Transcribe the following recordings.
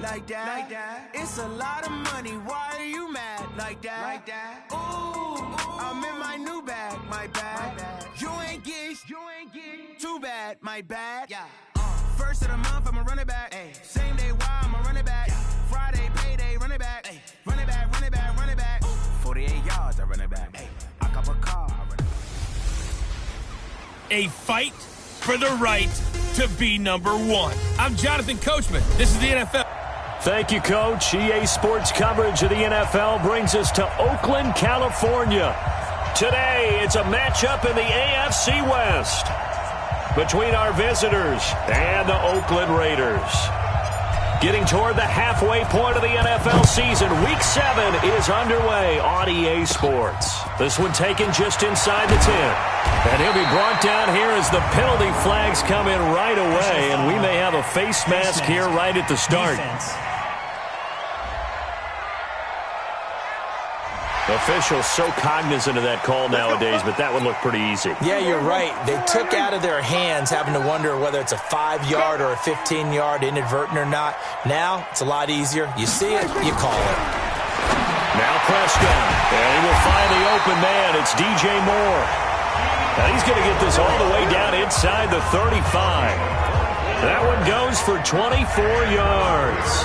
like that. It's a lot of money, why are you mad like that? Ooh, I'm in my new bag, my bad. You ain't get too bad, my bad. Yeah. First of the month, I'ma run it back. Ay. Same day, why I'ma run it back. Friday, payday, run it back. Ay. Run it back, run it back, run it back. 48 yards, I run it back. Ay. I cop a car, I run it back. A fight for the right to be number one. I'm Jonathan Coachman. This is the NFL. Thank you, Coach. EA Sports coverage of the NFL brings us to Oakland, California. Today, it's a matchup in the AFC West between our visitors and the Oakland Raiders. Getting toward the halfway point of the NFL season, Week 7 is underway on EA Sports. This one taken just inside the 10. And he'll be brought down here as the penalty flags come in right away, and we may have a face mask here right at the start. Officials so cognizant of that call nowadays, but that would look pretty easy. Yeah, you're right. They took out of their hands having to wonder whether it's a 5-yard or a 15-yard, inadvertent or not. Now, it's a lot easier. You see it, you call it. Now Prescott, and he will find the open man. It's DJ Moore. Now he's going to get this all the way down inside the 35. That one goes for 24 yards.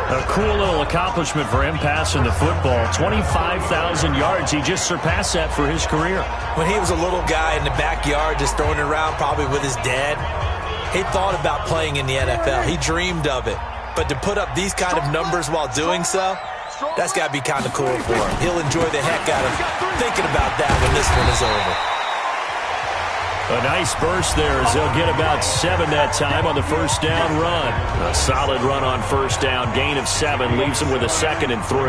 A cool little accomplishment for him passing the football. 25,000 yards. He just surpassed that for his career. When he was a little guy in the backyard just throwing it around probably with his dad, he thought about playing in the NFL. He dreamed of it. But to put up these kind of numbers while doing so, that's got to be kind of cool for him. He'll enjoy the heck out of thinking about that when this one is over. A nice burst there as they'll get about 7 that time on the first down run. A solid run on first down. Gain of 7 leaves them with a 2nd and 3.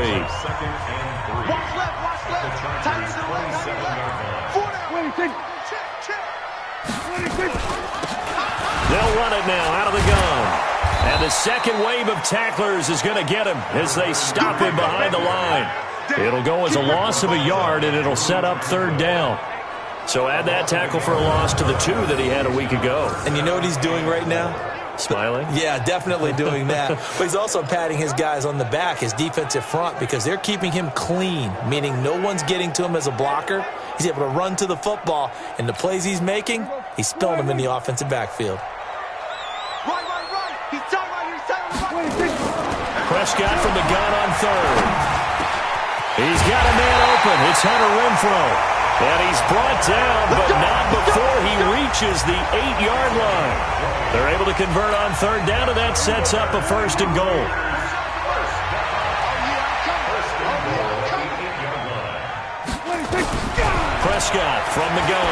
They'll run it now out of the gun. And the second wave of tacklers is going to get him as they stop him behind the line. It'll go as a loss of a yard, and it'll set up 3rd down. So add that tackle for a loss to the 2 that he had a week ago. And you know what he's doing right now? Smiling? Yeah, definitely doing that. But he's also patting his guys on the back, his defensive front, because they're keeping him clean, meaning no one's getting to him as a blocker. He's able to run to the football, and the plays he's making, he's spilling them in the offensive backfield. Prescott from the gun on 3rd. He's got a man open. It's Hunter Renfrow. And he's brought down, but not before he reaches the 8-yard line. They're able to convert on 3rd down, and that sets up a 1st and goal. Prescott from the gun.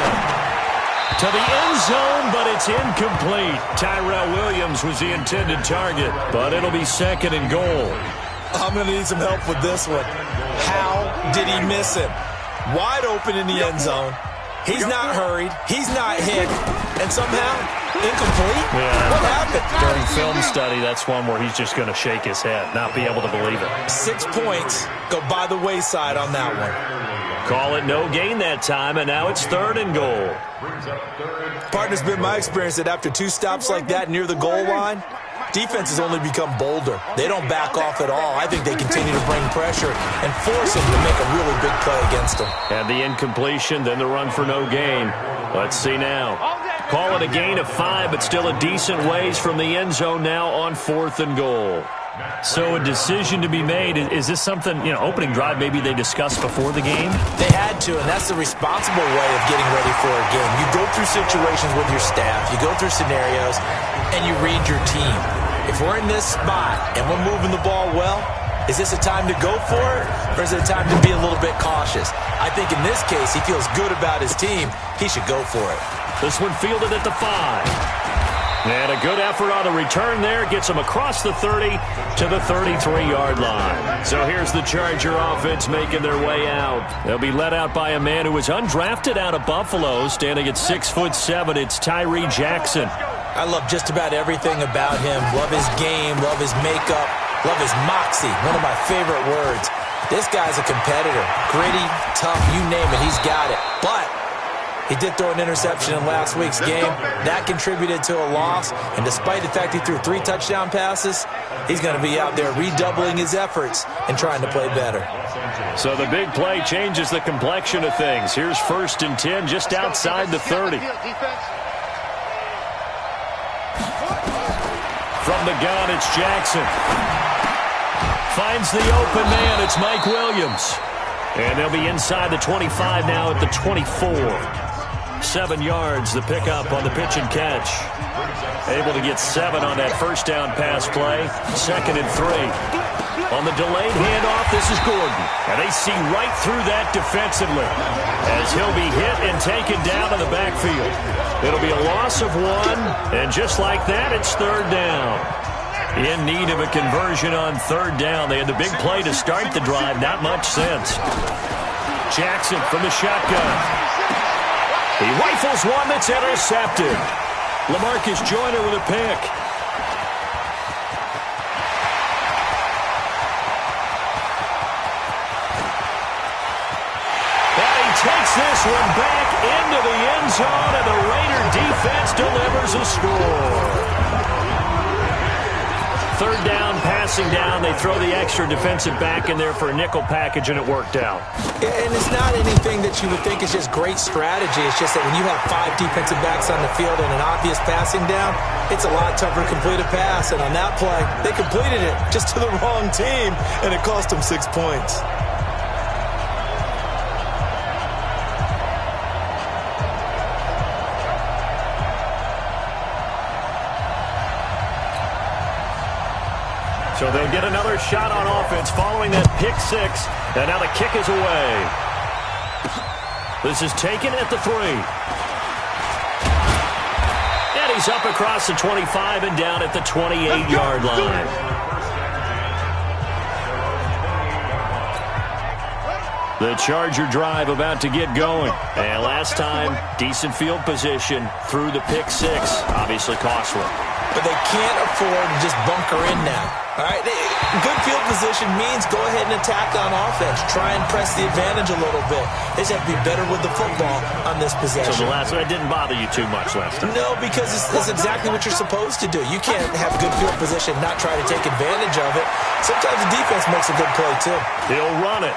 To the end zone, but it's incomplete. Tyrell Williams was the intended target, but it'll be 2nd and goal. I'm going to need some help with this one. How did he miss it? Wide open in the end zone. He's not hurried. He's not hit. And somehow, incomplete? Yeah. What happened? During film study, that's one where he's just going to shake his head, not be able to believe it. 6 points go by the wayside on that one. Call it no gain that time, and now it's 3rd and goal. Partner's been my experience that after 2 stops like that near the goal line, defenses only become bolder. They don't back off at all. I think they continue to bring pressure and force him to make a really big play against them. And the incompletion, then the run for no gain. Let's see now. Call it a gain of 5, but still a decent ways from the end zone now on 4th and goal. So a decision to be made. Is this something, opening drive maybe they discussed before the game? They had to, and that's the responsible way of getting ready for a game. You go through situations with your staff, you go through scenarios, and you read your team. If we're in this spot and we're moving the ball well, is this a time to go for it, or is it a time to be a little bit cautious? I think in this case, he feels good about his team. He should go for it. This one fielded at the 5. And a good effort on the return there. Gets him across the 30 to the 33-yard line. So here's the Charger offense making their way out. They'll be led out by a man who was undrafted out of Buffalo, standing at 6'7". It's Tyree Jackson. I love just about everything about him. Love his game, love his makeup, love his moxie. One of my favorite words. This guy's a competitor. Gritty, tough, you name it, he's got it. But He did throw an interception in last week's game. That contributed to a loss. And despite the fact he threw 3 touchdown passes, he's going to be out there redoubling his efforts and trying to play better. So the big play changes the complexion of things. Here's 1st and 10 just outside the 30. From the gun, it's Jackson. Finds the open man. It's Mike Williams. And they'll be inside the 25 now at the 24. 7 yards, the pickup on the pitch and catch. Able to get 7 on that first down pass play. 2nd and 3. On the delayed handoff, this is Gordon. And they see right through that defensively as he'll be hit and taken down in the backfield. It'll be a loss of 1, and just like that, it's 3rd down. In need of a conversion on 3rd down. They had the big play to start the drive, not much sense. Jackson from the shotgun. He rifles one that's intercepted. LaMarcus Joyner with a pick. Takes this one back into the end zone, and the Raider defense delivers a score. 3rd down, passing down. They throw the extra defensive back in there for a nickel package, and it worked out. And it's not anything that you would think is just great strategy. It's just that when you have 5 defensive backs on the field and an obvious passing down, it's a lot tougher to complete a pass. And on that play, they completed it just to the wrong team, and it cost them 6 points. So they'll get another shot on offense following that pick 6. And now the kick is away. This is taken at the 3. And he's up across the 25 and down at the 28-yard line. The Charger drive about to get going. And last time, decent field position through the pick 6. Obviously costly. But they can't afford to just bunker in now. All right, good field position means go ahead and attack on offense. Try and press the advantage a little bit. They just have to be better with the football on this possession. So the last one didn't bother you too much last time? No, because it's exactly what you're supposed to do. You can't have good field position, not try to take advantage of it. Sometimes the defense makes a good play, too. He'll run it.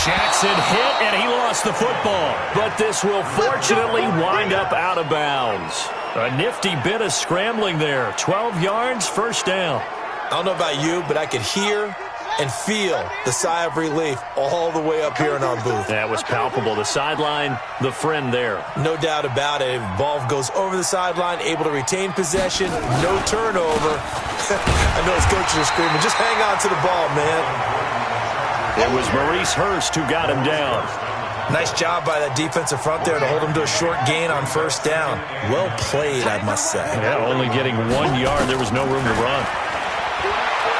Jackson hit, and he lost the football. But this will fortunately wind up out of bounds. A nifty bit of scrambling there. 12 yards, 1st down. I don't know about you, but I could hear and feel the sigh of relief all the way up here in our booth. That was palpable. The sideline, the friend there. No doubt about it. Ball goes over the sideline, able to retain possession, no turnover. I know his coaches are screaming, just hang on to the ball, man. It was Maurice Hurst who got him down. Nice job by that defensive front there to hold him to a short gain on 1st down. Well played, I must say. Yeah, only getting 1 yard. There was no room to run.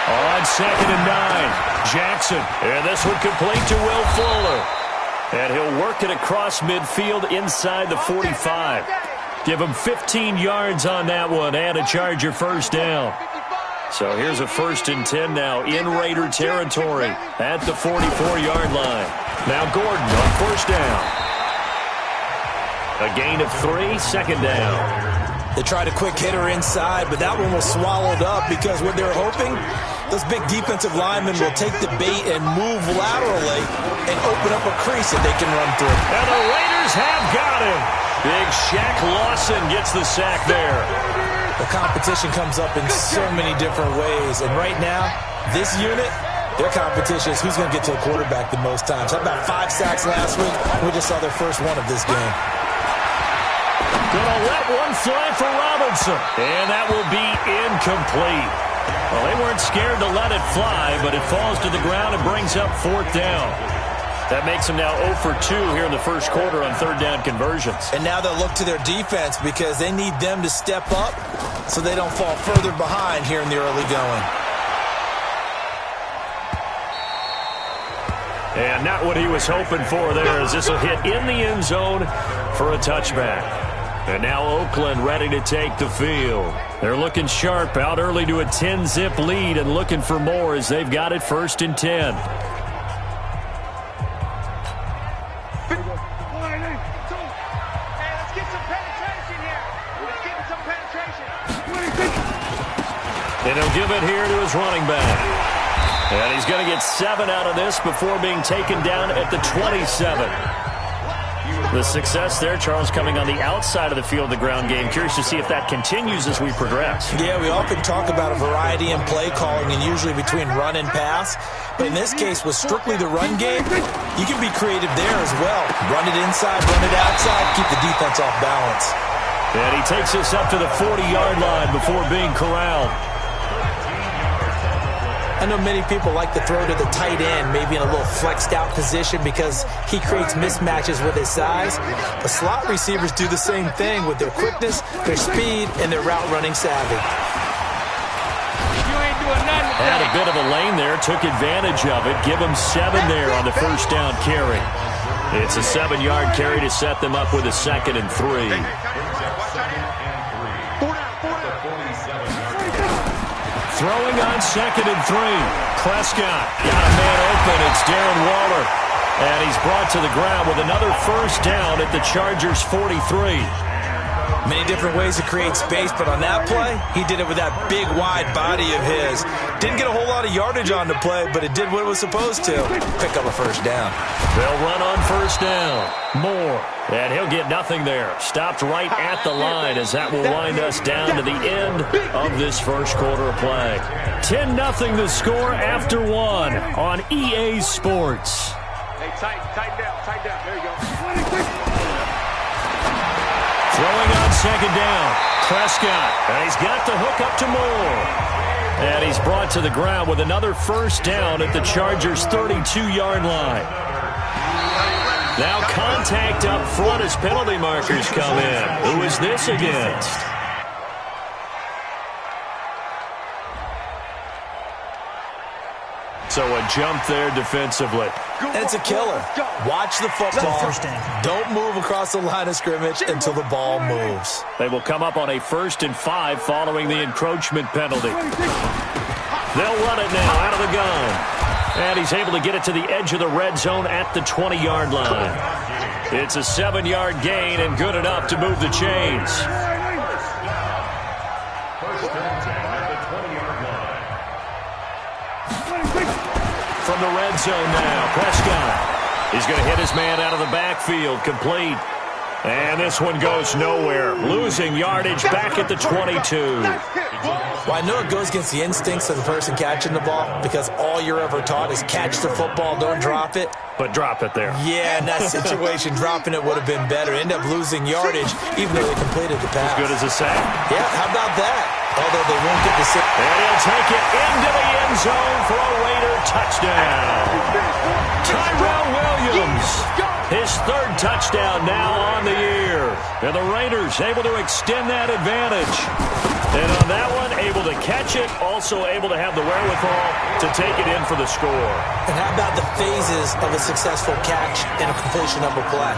On 2nd and 9, Jackson. And this one complete to Will Fuller. And he'll work it across midfield inside the 45. Give him 15 yards on that one and a Charger 1st down. So here's a 1st and 10 now in Raider territory at the 44-yard line. Now Gordon on 1st down. A gain of 3, 2nd down. They tried a quick hitter inside, but that one was swallowed up because what they're hoping, those big defensive linemen will take the bait and move laterally and open up a crease that they can run through. And the Raiders have got him. Big Shaq Lawson gets the sack there. The competition comes up in so many different ways, and right now, this unit, their competition is who's going to get to the quarterback the most times. How about 5 sacks last week? We just saw their first one of this game. Gonna let one fly for Robinson. And that will be incomplete. Well, they weren't scared to let it fly, but it falls to the ground and brings up 4th down. That makes them now 0 for 2 here in the first quarter on 3rd down conversions. And now they'll look to their defense because they need them to step up so they don't fall further behind here in the early going. And not what he was hoping for there, as this will hit in the end zone for a touchback. And now Oakland ready to take the field. They're looking sharp, out early to a 10-zip lead and looking for more as they've got it 1st and 10. And he'll give it here to his running back. And he's going to get 7 out of this before being taken down at the 27. The success there, Charles, coming on the outside of the field, the ground game. Curious to see if that continues as we progress. Yeah, we often talk about a variety in play calling and usually between run and pass. But in this case, with strictly the run game, you can be creative there as well. Run it inside, run it outside, keep the defense off balance. And he takes us up to the 40-yard line before being corralled. I know many people like to throw to the tight end, maybe in a little flexed out position because he creates mismatches with his size. But slot receivers do the same thing with their quickness, their speed, and their route running savvy. Had a bit of a lane there, took advantage of it. Give him 7 there on the first down carry. It's a 7-yard carry to set them up with a 2nd and 3. Throwing on 2nd and 3. Prescott got a man open. It's Darren Waller. And he's brought to the ground with another first down at the Chargers' 43. Many different ways to create space, but on that play, he did it with that big, wide body of his. Didn't get a whole lot of yardage on the play, but it did what it was supposed to. Pick up a first down. They'll run on first down. Moore. And he'll get nothing there. Stopped right at the line as that will wind us down to the end of this first quarter of play. 10-0 the score after 1 on EA Sports. Hey, tighten down. There you go. Throwing on 2nd down. Prescott. And he's got the hook up to Moore. And he's brought to the ground with another first down at the Chargers' 32-yard line. Now contact up front as penalty markers come in. Who is this against? So a jump there defensively. And it's a killer. Watch the football. Don't move across the line of scrimmage until the ball moves. They will come up on a 1st and 5 following the encroachment penalty. They'll run it now out of the gun. And he's able to get it to the edge of the red zone at the 20-yard line. It's a 7-yard gain and good enough to move the chains. From the red zone now, Prescott. He's going to hit his man out of the backfield, complete. And this one goes nowhere. Losing yardage back at the 22. Well, I know it goes against the instincts of the person catching the ball because all you're ever taught is catch the football, don't drop it. But drop it there. Yeah, in that situation, dropping it would have been better. End up losing yardage even though they completed the pass. As good as a sack. Yeah, how about that? Although they won't get the sack. And he'll take it into the end zone for a Raider touchdown. Tyrell Williams. His 3rd touchdown now on the year. And the Raiders able to extend that advantage. And on that one, able to catch it, also able to have the wherewithal to take it in for the score. And how about the phases of a successful catch and a completion of a play?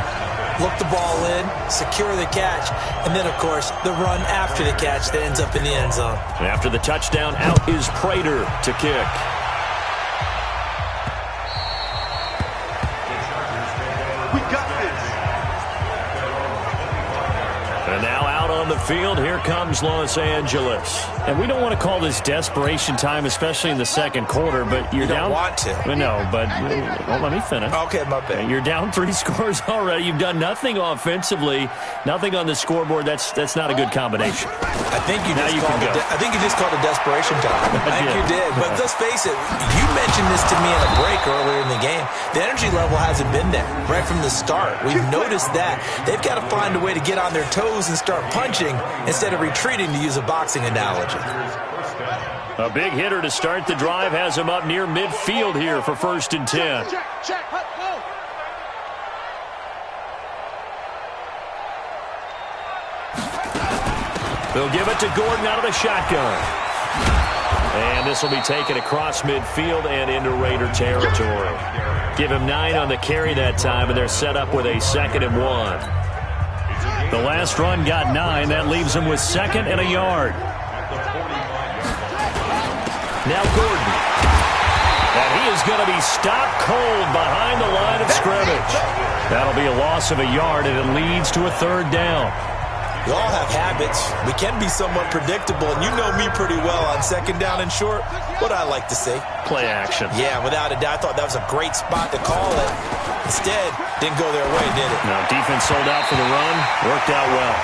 Look the ball in, secure the catch, and then, of course, the run after the catch that ends up in the end zone. After the touchdown, out is Prater to kick. And now out on the field, here comes Los Angeles. And we don't want to call this desperation time, especially in the second quarter, but you're down. You don't want to. No, but well, let me finish. Okay, my bad. You're down 3 scores already. You've done nothing offensively, nothing on the scoreboard. That's not a good combination. I think you just called it desperation time. I think you did. But let's face it, you mentioned this to me in a break earlier in the game. The energy level hasn't been there right from the start. We've noticed that. They've got to find a way to get on their toes and start punching instead of retreating, to use a boxing analogy. A big hitter to start the drive has him up near midfield here for 1st and 10. They'll give it to Gordon out of the shotgun. And this will be taken across midfield and into Raider territory. Give him 9 on the carry that time, and they're set up with a 2nd and 1. The last run got 9. That leaves him with 2nd and a yard. Now Gordon. And he is going to be stopped cold behind the line of scrimmage. That'll be a loss of a yard, and it leads to a 3rd down. We all have habits. We can be somewhat predictable, and you know me pretty well on second down and short. What I like to say? Play action. Yeah, without a doubt. I thought that was a great spot to call it. Instead, didn't go their way, did it? No, defense sold out for the run. Worked out well.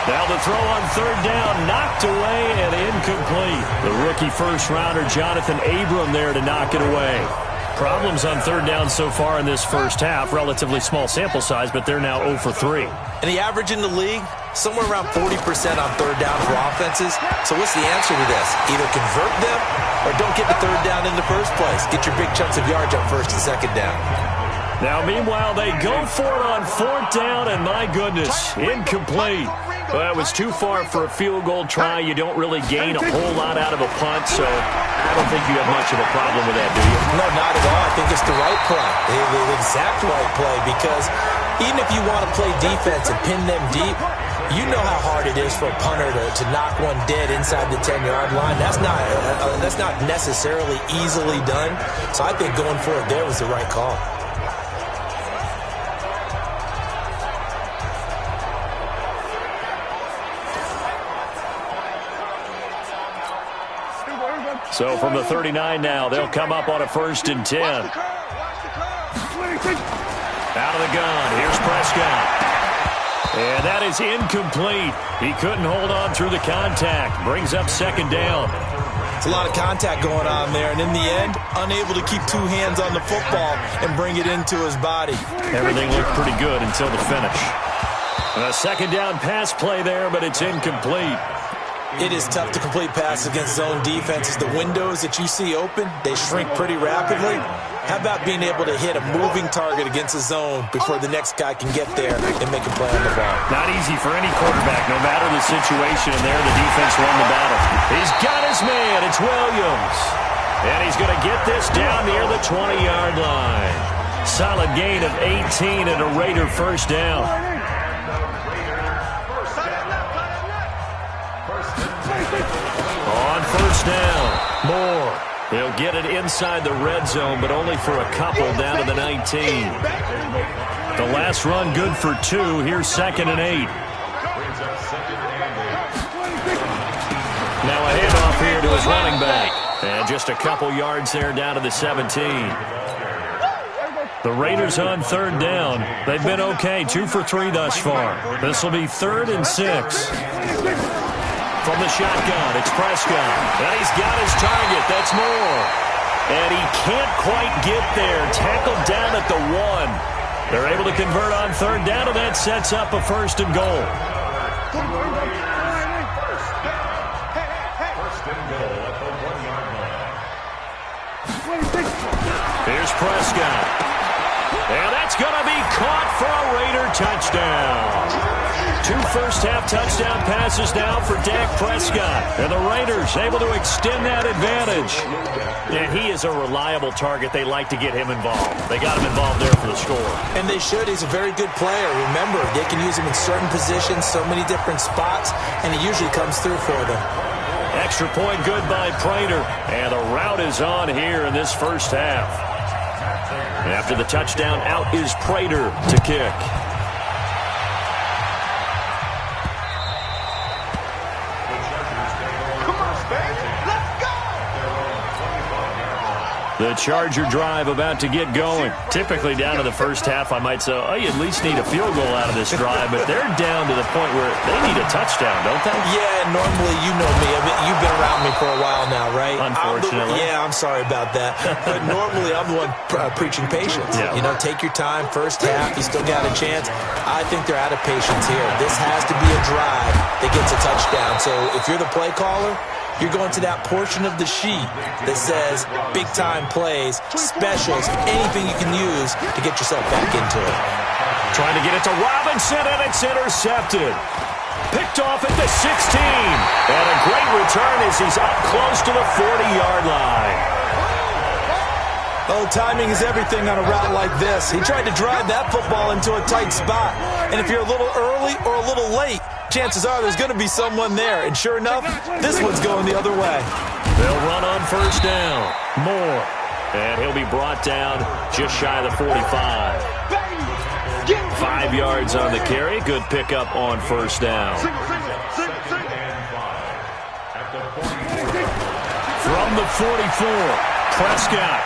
Now the throw on third down, knocked away and incomplete. The rookie first-rounder, Jonathan Abram, there to knock it away. Problems on third down so far in this first half. Relatively small sample size, but they're now 0 for 3. And the average in the league, somewhere around 40% on third down for offenses. So what's the answer to this? Either convert them or don't get the third down in the first place. Get your big chunks of yards on first and second down. Now, meanwhile, they go for it on fourth down, and my goodness, incomplete. Well, that was too far for a field goal try. You don't really gain a whole lot out of a punt, so I don't think you have much of a problem with that, do you? No, not at all. I think it's the right play, the exact right play, because even if you want to play defense and pin them deep, you know how hard it is for a punter to knock one dead inside the 10-yard line. That's not necessarily easily done, so I think going for it there was the right call. So from the 39 now, they'll come up on a 1st and 10. Out of the gun, here's Prescott. And that is incomplete. He couldn't hold on through the contact. Brings up second down. It's a lot of contact going on there, and in the end, unable to keep two hands on the football and bring it into his body. Everything looked pretty good until the finish. A second down pass play there, but it's incomplete. It is tough to complete passes against zone defenses. The windows that you see open, they shrink pretty rapidly. How about being able to hit a moving target against a zone before the next guy can get there and make a play on the ball? Not easy for any quarterback, no matter the situation, and there the defense won the battle. He's got his man. It's Williams. And he's going to get this down near the 20-yard line. Solid gain of 18 and a Raider first down. On first down, Moore. He'll get it inside the red zone, but only for a couple down to the 19. The last run good for 2. Here's 2nd and 8. Now a handoff here to his running back. And just a couple yards there down to the 17. The Raiders on third down. They've been okay, 2 for 3 thus far. This will be 3rd and 6. From the shotgun, it's Prescott. And he's got his target. That's Moore. And he can't quite get there. Tackled down at the 1. They're able to convert on third down, and that sets up a 1st and goal. Here's Prescott. And that's going to be caught for a Raider touchdown. 2 first-half touchdown passes now for Dak Prescott. And the Raiders able to extend that advantage. And he is a reliable target. They like to get him involved. They got him involved there for the score. And they should. He's a very good player. Remember, they can use him in certain positions, so many different spots, and he usually comes through for them. Extra point good by Prater. And the route is on here in this first half. After the touchdown, out is Prater to kick. The Charger drive about to get going. Typically down to the first half, I might say, oh, you at least need a field goal out of this drive, but they're down to the point where they need a touchdown, don't they? Yeah, normally, you know me. I mean, you've been around me for a while now, right? Unfortunately. I'm sorry about that. But normally, I'm the one preaching patience. Yeah. You know, take your time. First half, you still got a chance. I think they're out of patience here. This has to be a drive that gets a touchdown. So if you're the play caller, you're going to that portion of the sheet that says big-time plays, specials, anything you can use to get yourself back into it. Trying to get it to Robinson, and it's intercepted. Picked off at the 16. And a great return as he's up close to the 40-yard line. Oh, timing is everything on a route like this. He tried to drive that football into a tight spot. And if you're a little early or a little late, chances are there's going to be someone there. And sure enough, this one's going the other way. They'll run on first down. Moore. And he'll be brought down just shy of the 45. 5 yards on the carry. Good pickup on first down. From the 44, Prescott.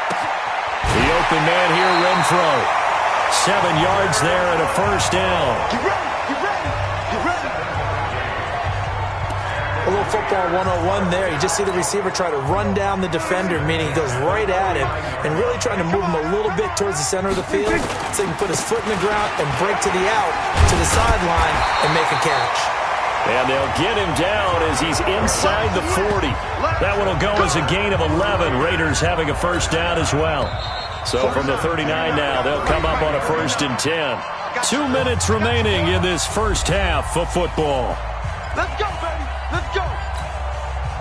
The open man here, Renfro. 7 yards there and a first down. Get ready, get ready, get ready. A little football 101 there. You just see the receiver try to run down the defender, meaning he goes right at him and really trying to move him a little bit towards the center of the field so he can put his foot in the ground and break to the out, to the sideline, and make a catch. And they'll get him down as he's inside the 40. That one will go as a gain of 11. Raiders having a first down as well. So from the 39 now, they'll come up on a 1st and 10. 2 minutes remaining in this first half of football. Let's go, baby. Let's go.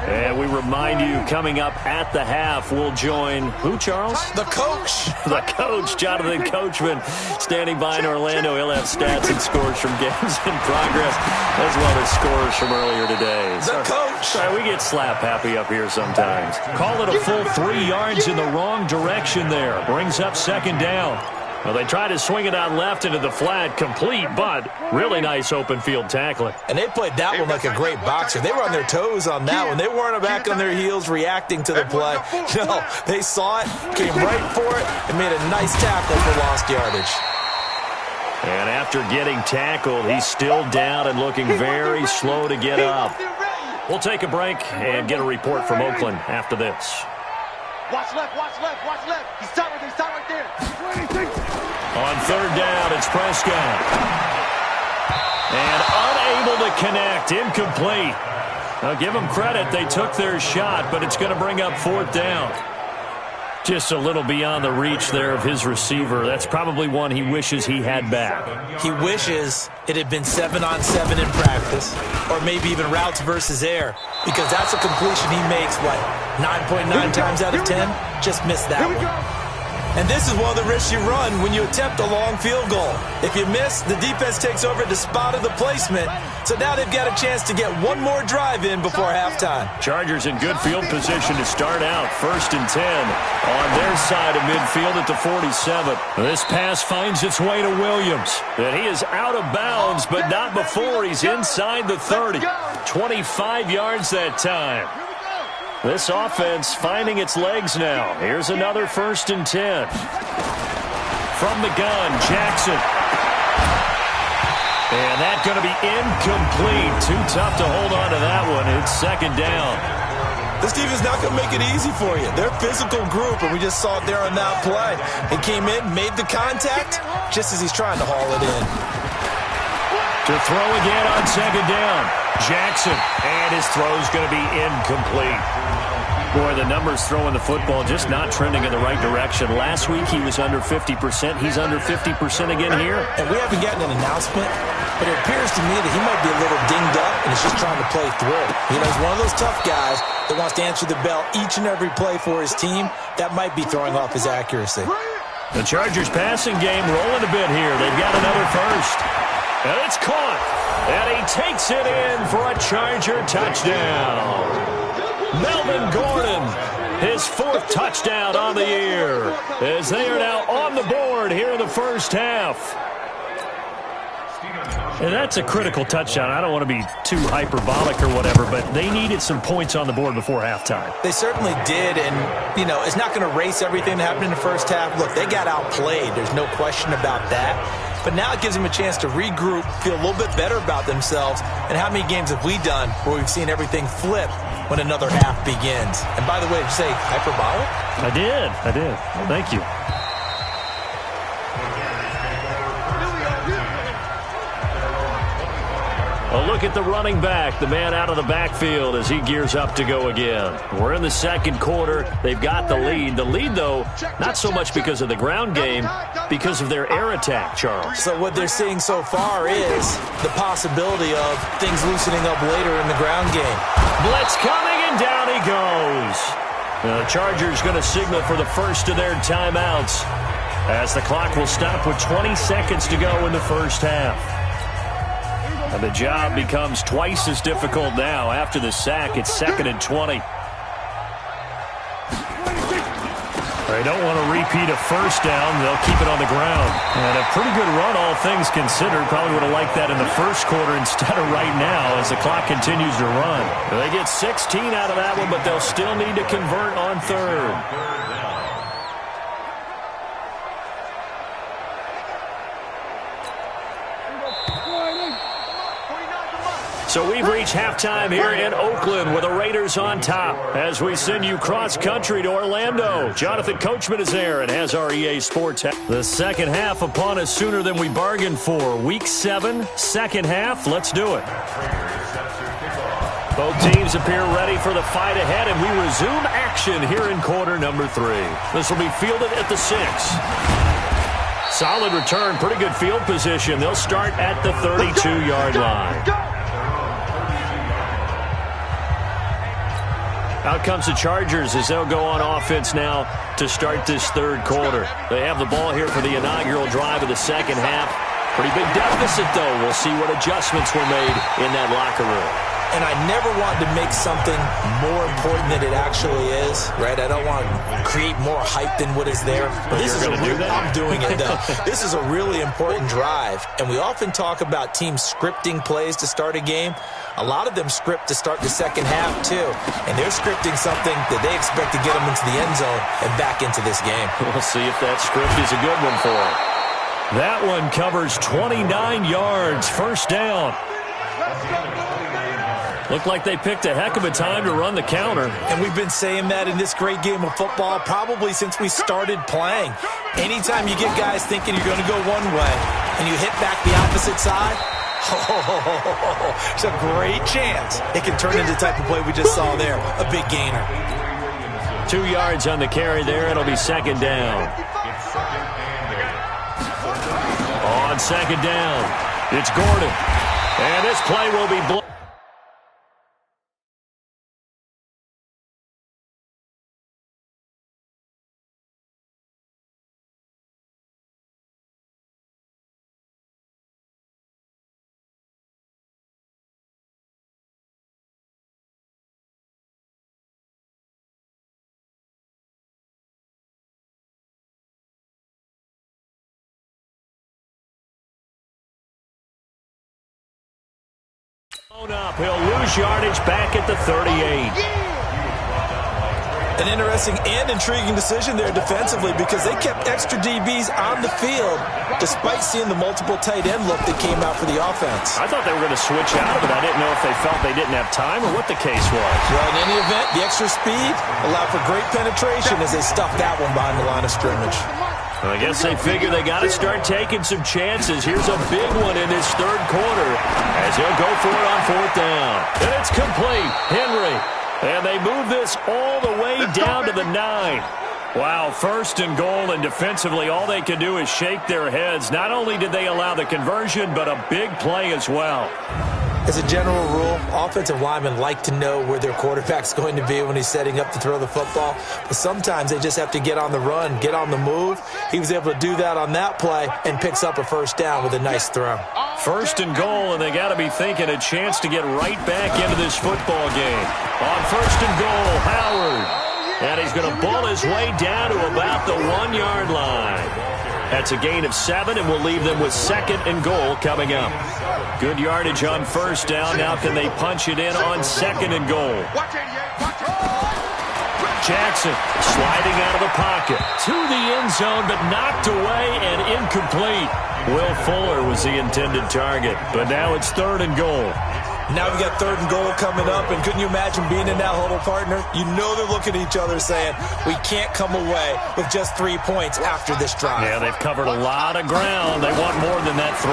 And we remind you, coming up at the half, we'll join who, Charles? The coach. The coach, Jonathan Coachman, standing by in Orlando. He'll have stats and scores from games in progress, as well as scores from earlier today. The coach. Sorry, we get slap happy up here sometimes. Call it a full 3 yards in the wrong direction there. Brings up 2nd down. Well, they try to swing it out left into the flat, complete, but really nice open field tackling. And they played that one like a great boxer. They were on their toes on that one. They weren't back on their heels reacting to the play. No, they saw it, came right for it, and made a nice tackle for lost yardage. And after getting tackled, he's still down and looking very slow to get up. We'll take a break and get a report from Oakland after this. Watch left, watch left, watch left. He's tight right there. On 3rd down, it's Prescott. And unable to connect, incomplete. Now give them credit, they took their shot, but it's going to bring up 4th down. Just a little beyond the reach there of his receiver. That's probably one he wishes he had back. He wishes it had been 7-on-7 in practice, or maybe even routes versus air, because that's a completion he makes, 9.9 times out of 10? Just missed that one. And this is one of the risks you run when you attempt a long field goal. If you miss, the defense takes over at the spot of the placement. So now they've got a chance to get one more drive in before halftime. Chargers in good field position to start out. 1st and 10 on their side of midfield at the 47. This pass finds its way to Williams. And he is out of bounds, but not before he's inside the 30. 25 yards that time. This offense finding its legs now. Here's another 1st and 10. From the gun, Jackson. And that's going to be incomplete. Too tough to hold on to that one. It's 2nd down. This team is not going to make it easy for you. They're a physical group, and we just saw it there on that play. He came in, made the contact, just as he's trying to haul it in. To throw again on 2nd down. Jackson, and his throw's going to be incomplete. Boy, the numbers throwing the football just not trending in the right direction. Last week he was under 50%. He's under 50% again here. And we haven't gotten an announcement, but it appears to me that he might be a little dinged up and is just trying to play through. You know, he's one of those tough guys that wants to answer the bell each and every play for his team. That might be throwing off his accuracy. The Chargers passing game rolling a bit here. They've got another first. And it's caught. And he takes it in for a Charger touchdown. Melvin Gordon, his 4th touchdown on the year, as they are now on the board here in the first half. And that's a critical touchdown. I don't want to be too hyperbolic or whatever, but they needed some points on the board before halftime. They certainly did, and, you know, it's not going to erase everything that happened in the first half. Look, they got outplayed. There's no question about that. But now it gives them a chance to regroup, feel a little bit better about themselves. And how many games have we done where we've seen everything flip when another half begins? And by the way, did you say hyperbolic? I did. Well, thank you. A look at the running back, the man out of the backfield as he gears up to go again. We're in the 2nd quarter. They've got the lead. The lead, though, not so much because of the ground game, because of their air attack, Charles. So what they're seeing so far is the possibility of things loosening up later in the ground game. Blitz coming, and down he goes. The Chargers going to signal for the first of their timeouts as the clock will stop with 20 seconds to go in the first half. And the job becomes twice as difficult now. After the sack, it's 2nd and 20. They don't want to repeat a first down. They'll keep it on the ground. And a pretty good run, all things considered. Probably would have liked that in the first quarter instead of right now as the clock continues to run. They get 16 out of that one, but they'll still need to convert on third. So we've reached halftime here in Oakland with the Raiders on top as we send you cross-country to Orlando. Jonathan Coachman is there and has our EA Sports. The second half upon us sooner than we bargained for. Week 7, second half. Let's do it. Both teams appear ready for the fight ahead, and we resume action here in quarter number 3. This will be fielded at the 6. Solid return, pretty good field position. They'll start at the 32-yard line. Out comes the Chargers as they'll go on offense now to start this third quarter. They have the ball here for the inaugural drive of the second half. Pretty big deficit, though. We'll see what adjustments were made in that locker room. And I never want to make something more important than it actually is, right? I don't want to create more hype than what is there. But this is I'm doing it, though. This is a really important drive. And we often talk about teams scripting plays to start a game. A lot of them script to start the second half, too. And they're scripting something that they expect to get them into the end zone and back into this game. We'll see if that script is a good one for them. That one covers 29 yards, first down. Looked like they picked a heck of a time to run the counter. And we've been saying that in this great game of football probably since we started playing. Anytime you get guys thinking you're going to go one way and you hit back the opposite side, it's a great chance it can turn into the type of play we just saw there, a big gainer. 2 yards on the carry there. It'll be second down. On second down, it's Gordon. And this play will be blocked. Up. He'll lose yardage back at the 38. An interesting and intriguing decision there defensively because they kept extra DBs on the field despite seeing the multiple tight end look that came out for the offense. I thought they were going to switch out of it. I didn't know if they felt they didn't have time or what the case was. Well, in any event, the extra speed allowed for great penetration as they stuffed that one behind the line of scrimmage. I guess they figure they got to start taking some chances. Here's a big one in this third quarter as he'll go for it on fourth down. And it's complete. Henry. And they move this all the way down to the 9. Wow, first and goal, and defensively all they can do is shake their heads. Not only did they allow the conversion, but a big play as well. As a general rule, offensive linemen like to know where their quarterback's going to be when he's setting up to throw the football. But sometimes they just have to get on the run, get on the move. He was able to do that on that play and picks up a first down with a nice throw. First and goal, and they got to be thinking a chance to get right back into this football game. On first and goal, Howard. And he's going to ball his way down to about the 1 yard line. That's a gain of 7, and we'll leave them with second and goal coming up. Good yardage on first down. Now can they punch it in on second and goal? Jackson sliding out of the pocket to the end zone, but knocked away and incomplete. Will Fuller was the intended target, but now it's third and goal. Now we got third and goal coming up, and couldn't you imagine being in that huddle, partner? You know they're looking at each other saying, we can't come away with just 3 points after this drive. Yeah, they've covered a lot of ground. They want more than that 3.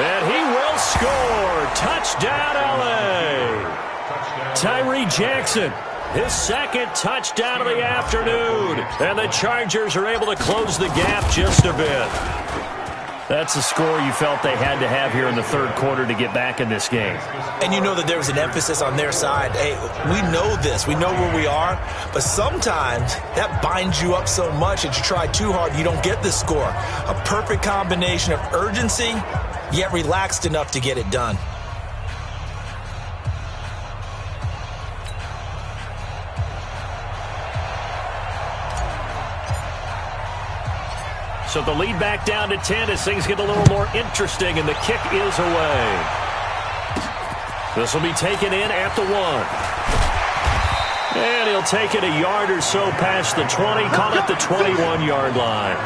And he will score. Touchdown, L.A. Tyree Jackson, his second touchdown of the afternoon. And the Chargers are able to close the gap just a bit. That's the score you felt they had to have here in the third quarter to get back in this game. And you know that there was an emphasis on their side. Hey, we know this. We know where we are. But sometimes that binds you up so much that you try too hard, you don't get the score. A perfect combination of urgency, yet relaxed enough to get it done. So the lead back down to 10 as things get a little more interesting, and the kick is away. This will be taken in at the 1. And he'll take it a yard or so past the 20, call it the 21-yard line.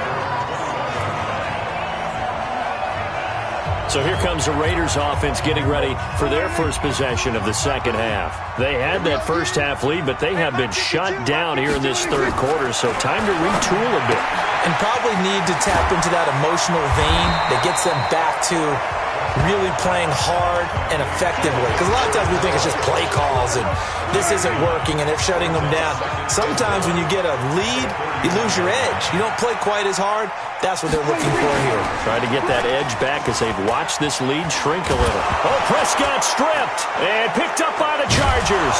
So here comes the Raiders offense getting ready for their first possession of the second half. They had that first half lead, but they have been shut down here in this third quarter, so time to retool a bit. And probably need to tap into that emotional vein that gets them back to really playing hard and effectively. Because a lot of times we think it's just play calls and this isn't working and they're shutting them down. Sometimes when you get a lead, you lose your edge. You don't play quite as hard. That's what they're looking for here. Trying to get that edge back as they've watched this lead shrink a little. Oh, Prescott stripped and picked up by the Chargers.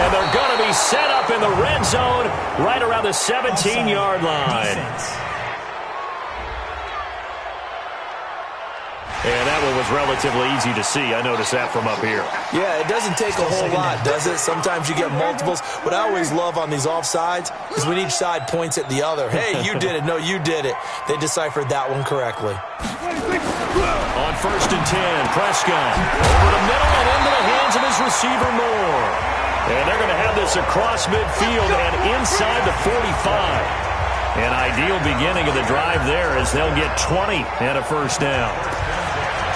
And they're going to be set up in the red zone right around the 17-yard line. And that one was relatively easy to see. I noticed that from up here. Yeah, it doesn't take a whole lot, does it? Sometimes you get multiples. What I always love on these offsides is when each side points at the other. Hey, you did it. No, you did it. They deciphered that one correctly. On 1st and 10, Prescott over the middle and into the hands of his receiver Moore. And they're going to have this across midfield and inside the 45. An ideal beginning of the drive there as they'll get 20 and a first down.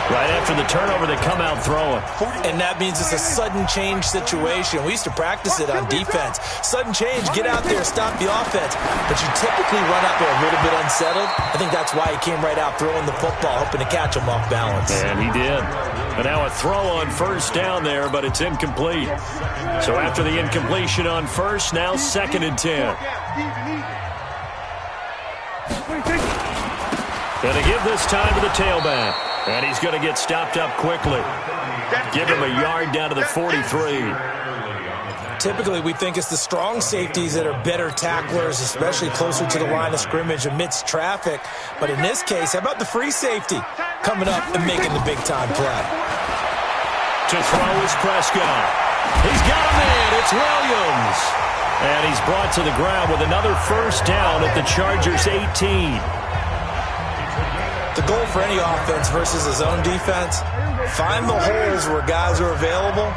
Right after the turnover, they come out throwing. And that means it's a sudden change situation. We used to practice it on defense. Sudden change, get out there, stop the offense. But you typically run out there a little bit unsettled. I think that's why he came right out throwing the football, hoping to catch him off balance. And he did. And now a throw on first down there, but it's incomplete. So after the incompletion on first, now 2nd and 10. Going to give this time to the tailback. And he's going to get stopped up quickly. Give him a yard down to the 43. Typically, we think it's the strong safeties that are better tacklers, especially closer to the line of scrimmage amidst traffic. But in this case, how about the free safety coming up and making the big-time play? To throw is Prescott. He's got a man. It's Williams. And he's brought to the ground with another first down at the Chargers' 18. The goal for any offense versus his own defense, find the holes where guys are available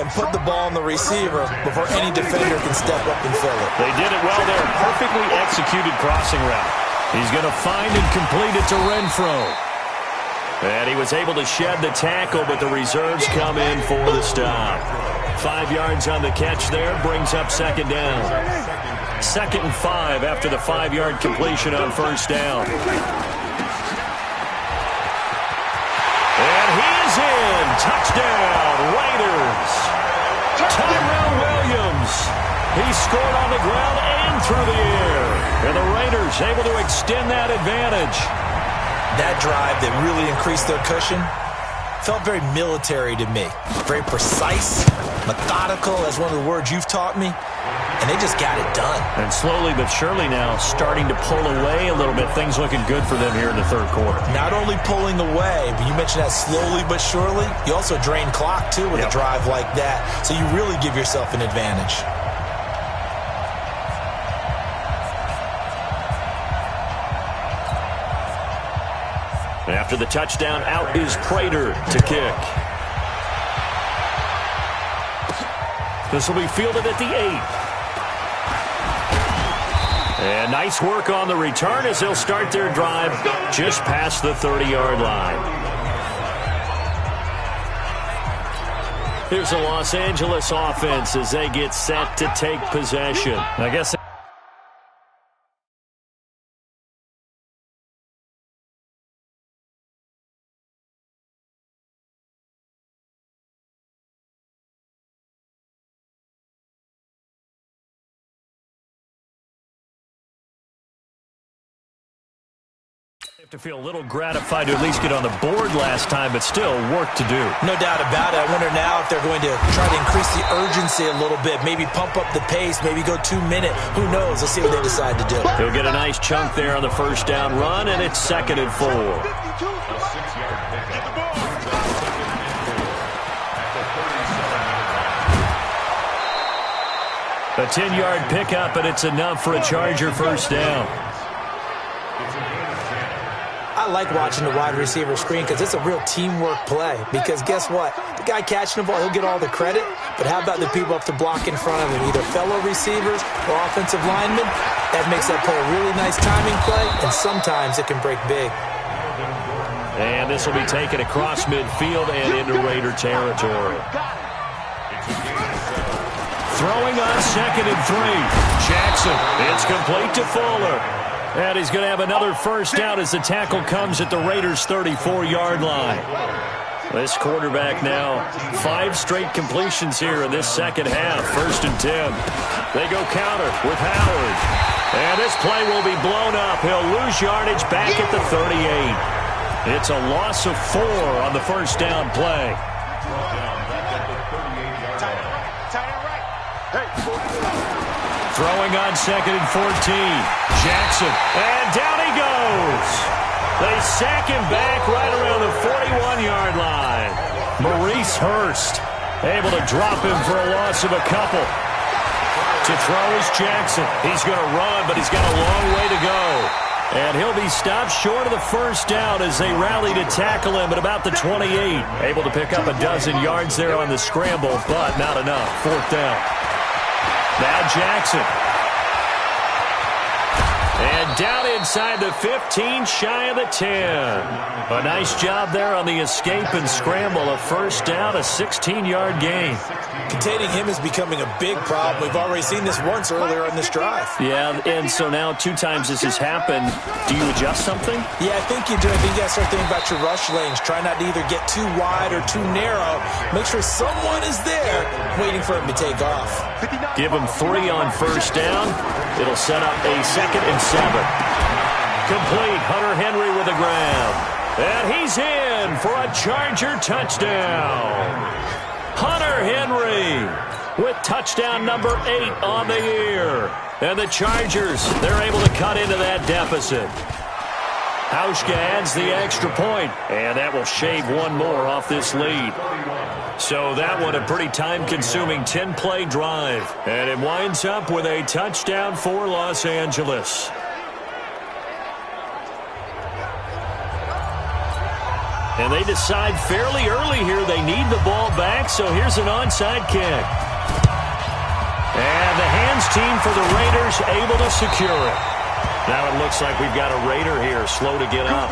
and put the ball in the receiver before any defender can step up and fill it. They did it well there. Perfectly executed crossing route. He's going to find and complete it to Renfro. And he was able to shed the tackle, but the reserves come in for the stop. 5 yards on the catch there, brings up 2nd down. 2nd and 5 after the 5-yard completion on first down. In. Touchdown, Raiders. Tyrell Williams. He scored on the ground and through the air. And the Raiders able to extend that advantage. That drive that really increased their cushion felt very military to me. Very precise, methodical, as one of the words you've taught me. And they just got it done. And slowly but surely now starting to pull away a little bit. Things looking good for them here in the third quarter. Not only pulling away, but you mentioned that slowly but surely. You also drain clock, too, with a drive like that. So you really give yourself an advantage. After the touchdown, out is Prater to kick. This will be fielded at the 8. And nice work on the return as they'll start their drive just past the 30-yard line. Here's the Los Angeles offense as they get set to take possession. I guess to feel a little gratified to at least get on the board last time, but still work to do. No doubt about it. I wonder now if they're going to try to increase the urgency a little bit, maybe pump up the pace, maybe go 2-minute. Who knows? Let's see what they decide to do. He'll get a nice chunk there on the first down run, and it's 2nd and 4. A 10-yard pickup, and it's enough for a Charger first down. like watching the wide receiver screen because it's a real teamwork play. Because guess what? The guy catching the ball, he'll get all the credit. But how about the people up to block in front of him, either fellow receivers or offensive linemen? That makes that play a really nice timing play, and sometimes it can break big. And this will be taken across midfield and into Raider territory. Throwing on 2nd and 3. Jackson, it's complete to Fuller. And he's going to have another first down as the tackle comes at the Raiders' 34-yard line. This quarterback now, 5 straight completions here in this second half. 1st and 10. They go counter with Howard. And this play will be blown up. He'll lose yardage back at the 38. It's a loss of 4 on the first down play. Throwing on 2nd and 14. Jackson, and down he goes. They sack him back right around the 41-yard line. Maurice Hurst able to drop him for a loss of a couple. To throw is Jackson. He's going to run, but he's got a long way to go. And he'll be stopped short of the first down as they rally to tackle him at about the 28. Able to pick up a dozen yards there on the scramble, but not enough. 4th down. Now Jackson. And down inside the 15, shy of the 10. A nice job there on the escape and scramble. A first down, a 16-yard gain. Containing him is becoming a big problem. We've already seen this once earlier in this drive. Yeah, and so now 2 times this has happened. Do you adjust something? Yeah, I think you do. I think you got to start thinking about your rush lanes. Try not to either get too wide or too narrow. Make sure someone is there waiting for him to take off. Give him 3 on first down. It'll set up a 2nd and 7. Complete. Hunter Henry with a grab. And he's in for a Charger touchdown. Hunter Henry with touchdown number 8 on the year. And the Chargers, they're able to cut into that deficit. Hauschka adds the extra point, and that will shave 1 more off this lead. So that one a pretty time-consuming 10-play drive. And it winds up with a touchdown for Los Angeles. And they decide fairly early here they need the ball back, so here's an onside kick. And the hands team for the Raiders able to secure it. Now it looks like we've got a Raider here slow to get up.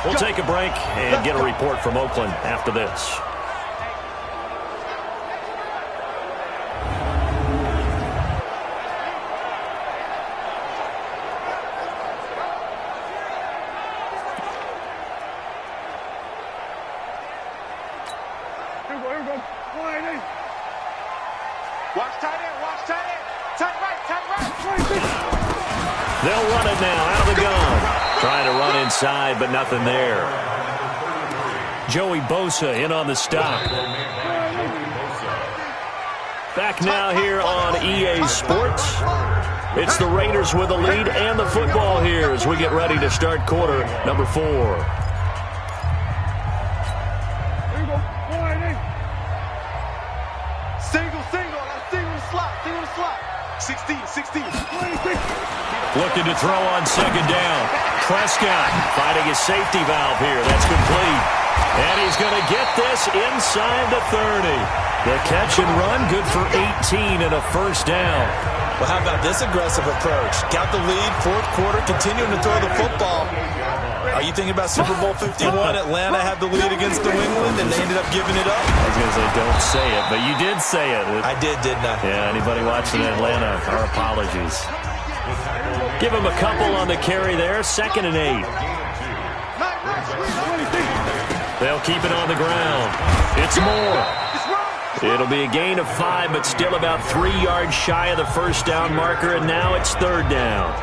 We'll take a break and get a report from Oakland after this. They'll run it now out of the gun. Trying to run inside, but nothing there. Joey Bosa in on the stop. Back now here on EA Sports. It's the Raiders with the lead and the football here as we get ready to start quarter number 4. Looking to throw on 2nd down. Prescott finding his safety valve here. That's complete. And he's going to get this inside the 30. The catch and run good for 18 and a first down. Well, how about this aggressive approach? Got the lead, 4th quarter, continuing to throw the football. Are you thinking about Super Bowl 51? Atlanta had the lead against New England, and they ended up giving it up? I was going to say, don't say it, but you did say it. I did, didn't I? Yeah, anybody watching Atlanta, our apologies. Give him a couple on the carry there. 2nd and 8. They'll keep it on the ground. It's Moore. It'll be a gain of 5, but still about 3 yards shy of the first down marker, and now it's 3rd down.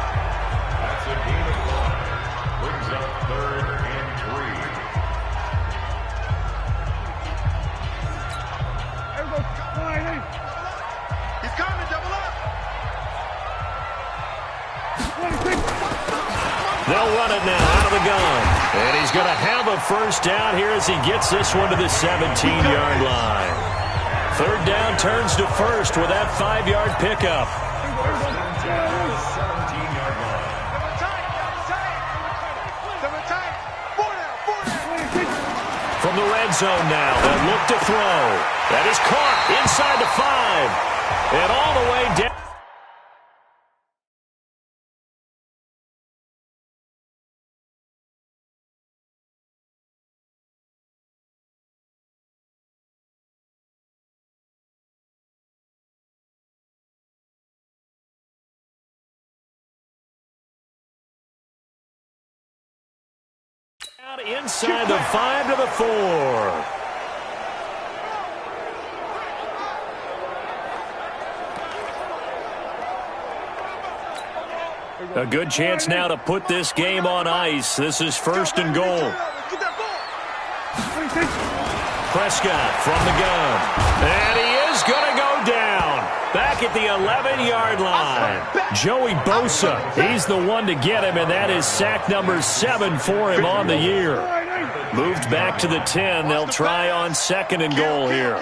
They'll run it now out of the gun. And he's going to have a first down here as he gets this one to the 17-yard line. 3rd down turns to 1st with that 5-yard pickup. red zone now. They'll look to throw. That is caught inside the 5. And all the way down. Inside the 5 to the 4. A good chance now to put this game on ice. This is 1st and goal. Prescott from the gun. And he is going to go down. Back at the 11-yard line. Joey Bosa, he's the one to get him, and that is sack number 7 for him on the year. Moved back to the 10. They'll try on 2nd and goal here.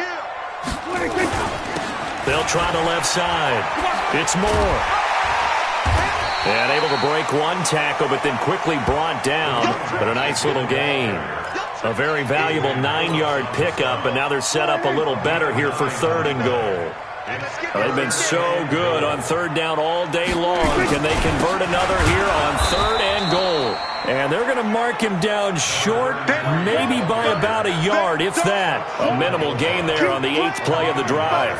They'll try the left side. It's Moore. And able to break one tackle, but then quickly brought down. But a nice little gain. A very valuable 9-yard pickup, and now they're set up a little better here for 3rd and goal. They've been so good on 3rd down all day long. Can they convert another here on 3rd and goal? And they're going to mark him down short, maybe by about a yard, if that. A minimal gain there on the 8th play of the drive.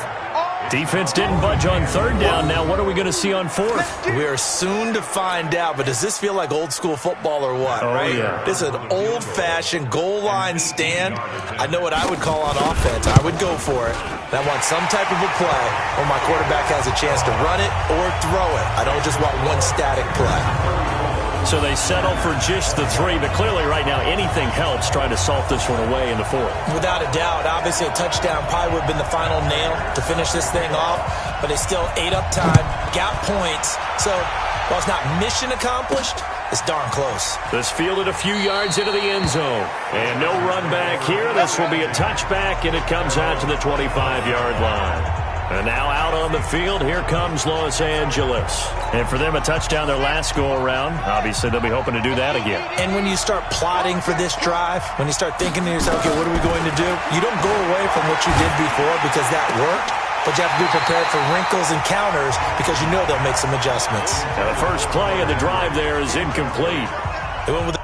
Defense didn't budge on 3rd down. Now what are we going to see on 4th? We are soon to find out, but does this feel like old school football or what, right? Yeah. This is an old-fashioned goal line stand. I know what I would call on offense. I would go for it. And I want some type of a play where my quarterback has a chance to run it or throw it. I don't just want one static play. So they settle for just the 3, but clearly right now anything helps trying to salt this one away in the 4th. Without a doubt, obviously a touchdown probably would have been the final nail to finish this thing off, but they still ate up time, got points. So while it's not mission accomplished, it's darn close. This fielded a few yards into the end zone. And no run back here. This will be a touchback, and it comes out to the 25-yard line. And now out on the field, here comes Los Angeles. And for them, a touchdown their last go-around. Obviously, they'll be hoping to do that again. And when you start plotting for this drive, when you start thinking to yourself, okay, what are we going to do? You don't go away from what you did before because that worked, but you have to be prepared for wrinkles and counters because you know they'll make some adjustments. Now, the first play of the drive there is incomplete. They went with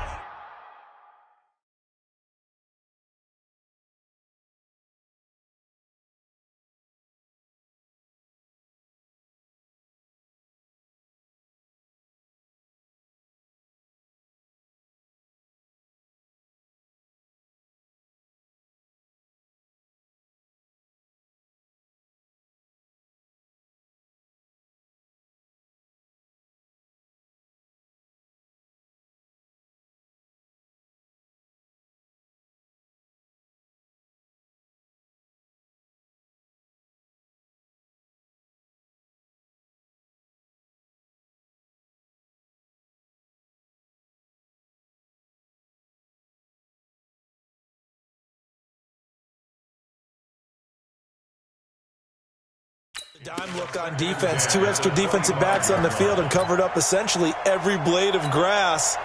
dime look on defense. 2 extra defensive backs on the field and covered up essentially every blade of grass.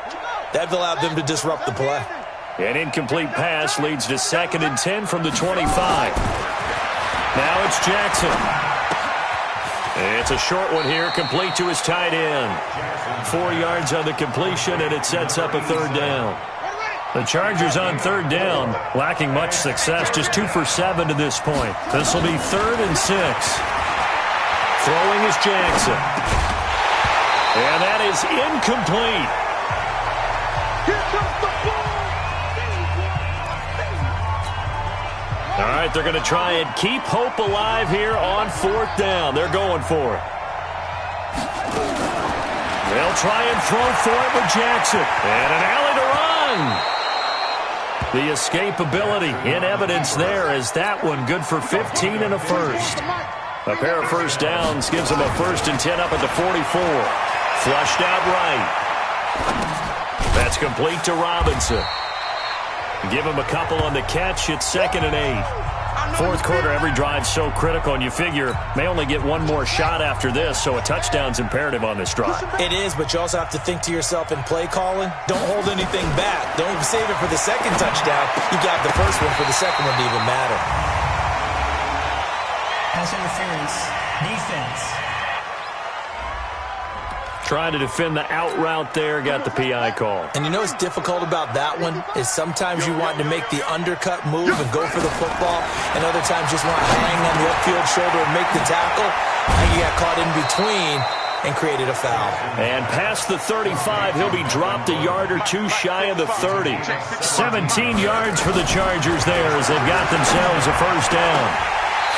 That allowed them to disrupt the play. An incomplete pass leads to 2nd and 10 from the 25. Now it's Jackson. It's a short one here, complete to his tight end. 4 yards on the completion, and it sets up a 3rd down. The Chargers on 3rd down, lacking much success, just 2 for 7 to this point. This will be 3rd and 6. Throwing is Jackson. And that is incomplete. All right, they're going to try and keep hope alive here on 4th down. They're going for it. They'll try and throw for it with Jackson. And an alley to run. The escapability in evidence there as that one good for 15 and a first. A pair of first downs gives them a 1st and 10 up at the 44. Flushed out right. That's complete to Robinson. Give him a couple on the catch. It's 2nd and 8. Fourth quarter, every drive so critical, and you figure may only get one more shot after this, so a touchdown's imperative on this drive. It is, but you also have to think to yourself in play calling, don't hold anything back. Don't save it for the second touchdown. You got the first one for the second one to even matter. Pass interference, defense. Trying to defend the out route there, got the PI call. And you know what's difficult about that one is sometimes you want to make the undercut move and go for the football, and other times just want to hang on the upfield shoulder and make the tackle. And you got caught in between and created a foul. And past the 35, he'll be dropped a yard or two shy of the 30. 17 yards for the Chargers there as they've got themselves a first down.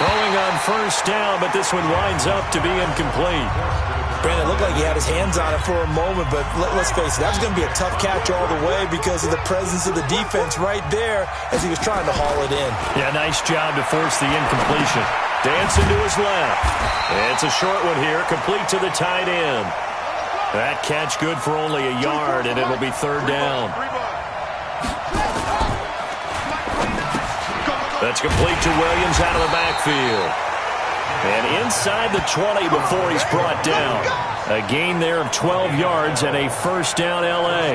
Throwing on first down, but this one winds up to be incomplete. Brandon, it looked like he had his hands on it for a moment, but let's face it, that was going to be a tough catch all the way because of the presence of the defense right there as he was trying to haul it in. Yeah, nice job to force the incompletion. Dancing to his left. It's a short one here, complete to the tight end. That catch good for only a yard, and it'll be third down. That's complete to Williams out of the backfield. And inside the 20 before he's brought down. A gain there of 12 yards and a first down L.A.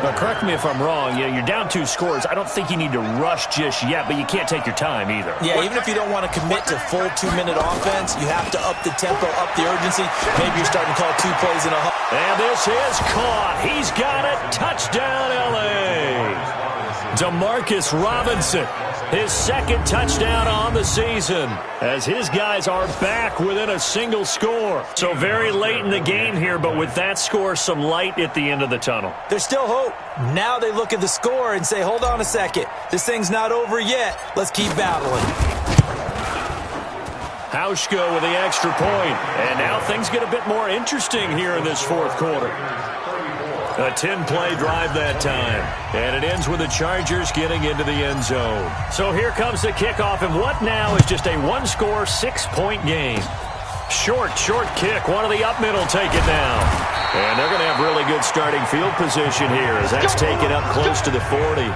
Now, correct me if I'm wrong. You're down 2 scores. I don't think you need to rush just yet, but you can't take your time either. Yeah, even if you don't want to commit to full 2-minute offense, you have to up the tempo, up the urgency. Maybe you're starting to call 2 plays in a huff. And this is caught. He's got it. Touchdown, L.A. Demarcus Robinson. His second touchdown on the season as his guys are back within a single score. So very late in the game here, but with that score, some light at the end of the tunnel. There's still hope. Now they look at the score and say, hold on a second. This thing's not over yet. Let's keep battling. Hauschka with the extra point. And now things get a bit more interesting here in this fourth quarter. A 10-play drive that time. And it ends with the Chargers getting into the end zone. So here comes the kickoff, and what now is just a one-score, 6-point game. Short kick. One of the up middle take it now. And they're going to have really good starting field position here as that's taken up close to the 40.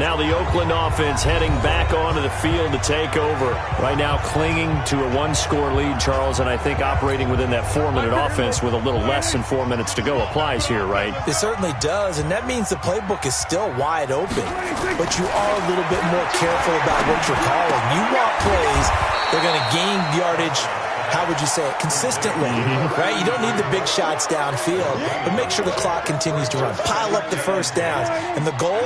Now the Oakland offense heading back onto the field to take over. Right now clinging to a 1-score lead, Charles, and I think operating within that 4-minute offense with a little less than 4 minutes to go applies here, right? It certainly does, and that means the playbook is still wide open. But you are a little bit more careful about what you're calling. You want plays, they're going to gain yardage, how would you say it, consistently, right? You don't need the big shots downfield, but make sure the clock continues to run. Pile up the first downs. And the goal,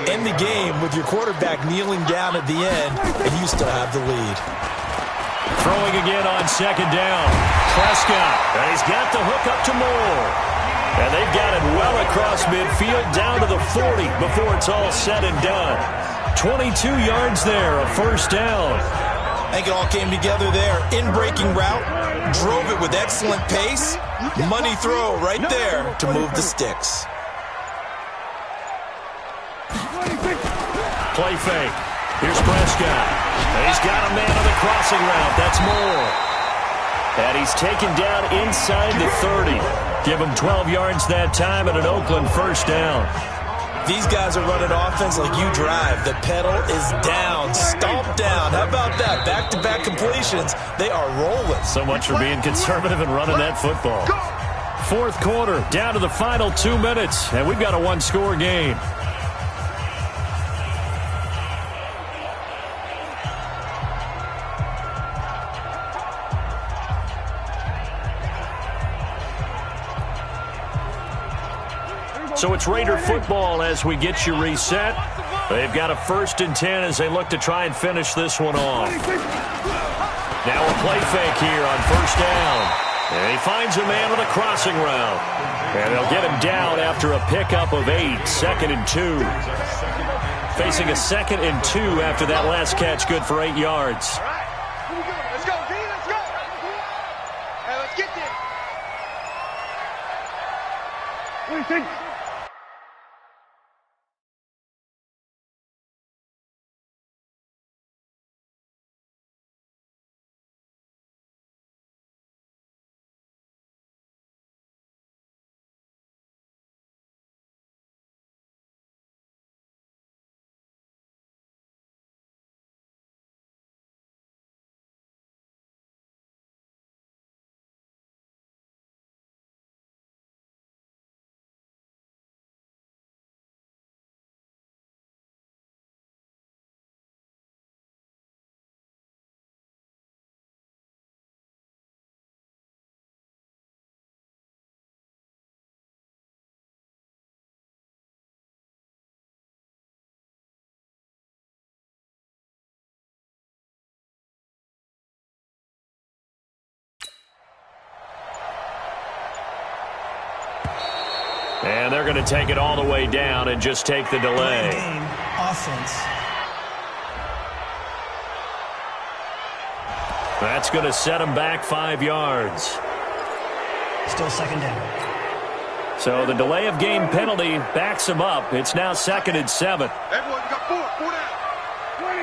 end the game with your quarterback kneeling down at the end, and you still have the lead. Throwing again on second down. Prescott, and he's got the hook up to Moore. And they've got it well across midfield down to the 40 before it's all said and done. 22 yards there, a first down. I think it all came together there. In-breaking route, drove it with excellent pace. Money throw right there to move the sticks. Play fake. Here's Prescott. And he's got a man on the crossing route. That's Moore. And he's taken down inside the 30. Give him 12 yards that time and an Oakland first down. These guys are running offense like you drive. The pedal is down, stomped down. How about that? Back-to-back completions. They are rolling. So much for being conservative and running that football. Fourth quarter, down to the final 2 minutes, and we've got a 1-score game. So it's Raider football as we get you reset. They've got a 1st and 10 as they look to try and finish this one off. Now a play fake here on first down. And he finds a man with a crossing route. And they'll get him down after a pickup of 8, 2nd and 2. Facing a 2nd and 2 after that last catch, good for 8 yards. Let's go, D, let's go. Hey, let's get this. What do you think? And they're going to take it all the way down and just take the delay. Game offense. That's going to set them back 5 yards. Still second down. So the delay of game penalty backs them up. It's now 2nd and 7. Everyone got 4 down.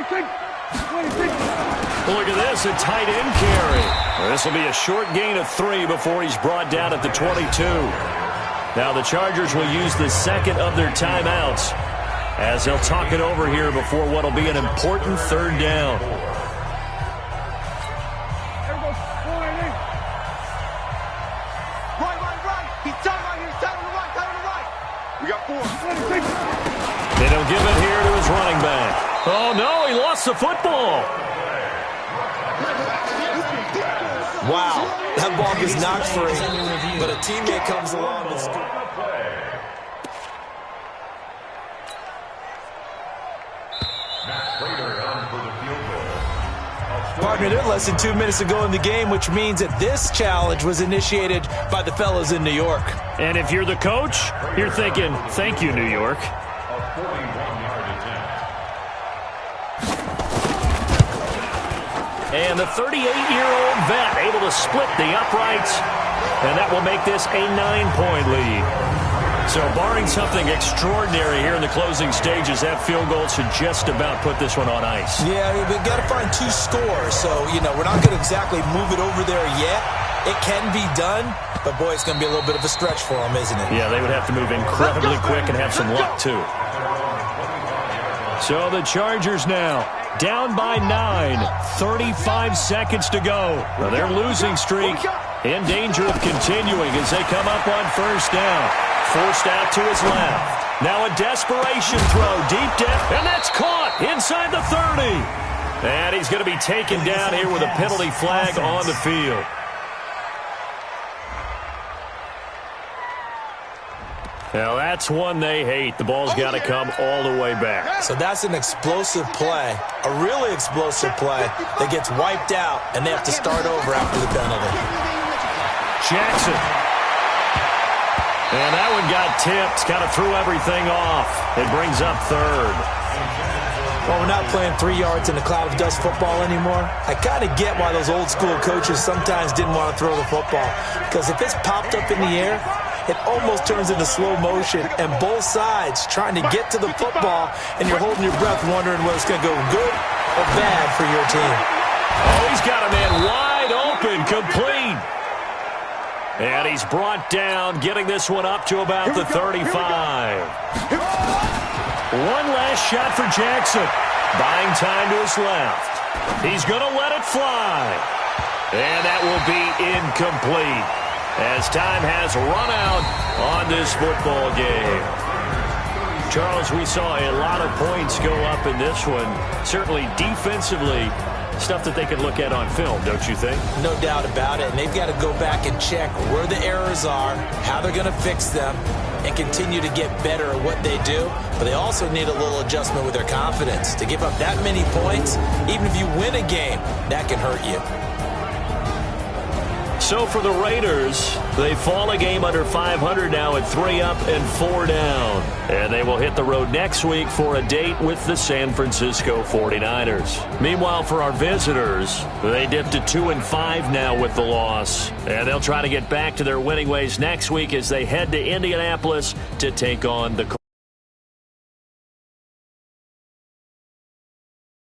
26. Look at this, a tight end carry. This will be a short gain of 3 before he's brought down at the 22. Now the Chargers will use the second of their timeouts as they'll talk it over here before what will be an important 3rd down. We got 4. They don't give it here to his running back. Oh, no, he lost the football. Wow, that ball gets knocked free, but a teammate comes along and scores. Partner, they're less than 2 minutes to go in the game, which means that this challenge was initiated by the fellas in New York. And if you're the coach, you're thinking, thank you, New York. And the 38-year-old vet able to split the uprights, and that will make this a 9-point lead. So barring something extraordinary here in the closing stages, that field goal should just about put this one on ice. Yeah, we've got to find 2 scores. So, we're not going to exactly move it over there yet. It can be done, but, boy, it's going to be a little bit of a stretch for them, isn't it? Yeah, they would have to move incredibly quick and have some luck, too. So the Chargers now down by 9, 35 seconds to go. Well, their losing streak in danger of continuing as they come up on 1st down. Forced out to his left. Now a desperation throw deep down, and that's caught inside the 30. And he's going to be taken down here with a penalty flag on the field. Now that's one they hate. The ball's got to come all the way back. So that's an explosive play, a really explosive play that gets wiped out, and they have to start over after the penalty. Jackson. And that one got tipped, kind of threw everything off. It brings up 3rd. Well, we're not playing 3 yards in a cloud of dust football anymore. I kind of get why those old school coaches sometimes didn't want to throw the football. Because if it's popped up in the air, it almost turns into slow motion. And both sides trying to get to the football, and you're holding your breath wondering whether it's going to go good or bad for your team. Oh, he's got a man wide open, complete. And he's brought down, getting this one up to about the 35. One last shot for Jackson. Buying time to his left. He's going to let it fly. And that will be incomplete as time has run out on this football game. Charles, we saw a lot of points go up in this one. Certainly defensively, stuff that they can look at on film, don't you think? No doubt about it. And they've got to go back and check where the errors are, how they're going to fix them, and continue to get better at what they do. But they also need a little adjustment with their confidence. To give up that many points, even if you win a game, that can hurt you. So for the Raiders, they fall a game under 500 now at 3 up and 4 down. And they will hit the road next week for a date with the San Francisco 49ers. Meanwhile, for our visitors, they dipped to 2-5 now with the loss. And they'll try to get back to their winning ways next week as they head to Indianapolis to take on the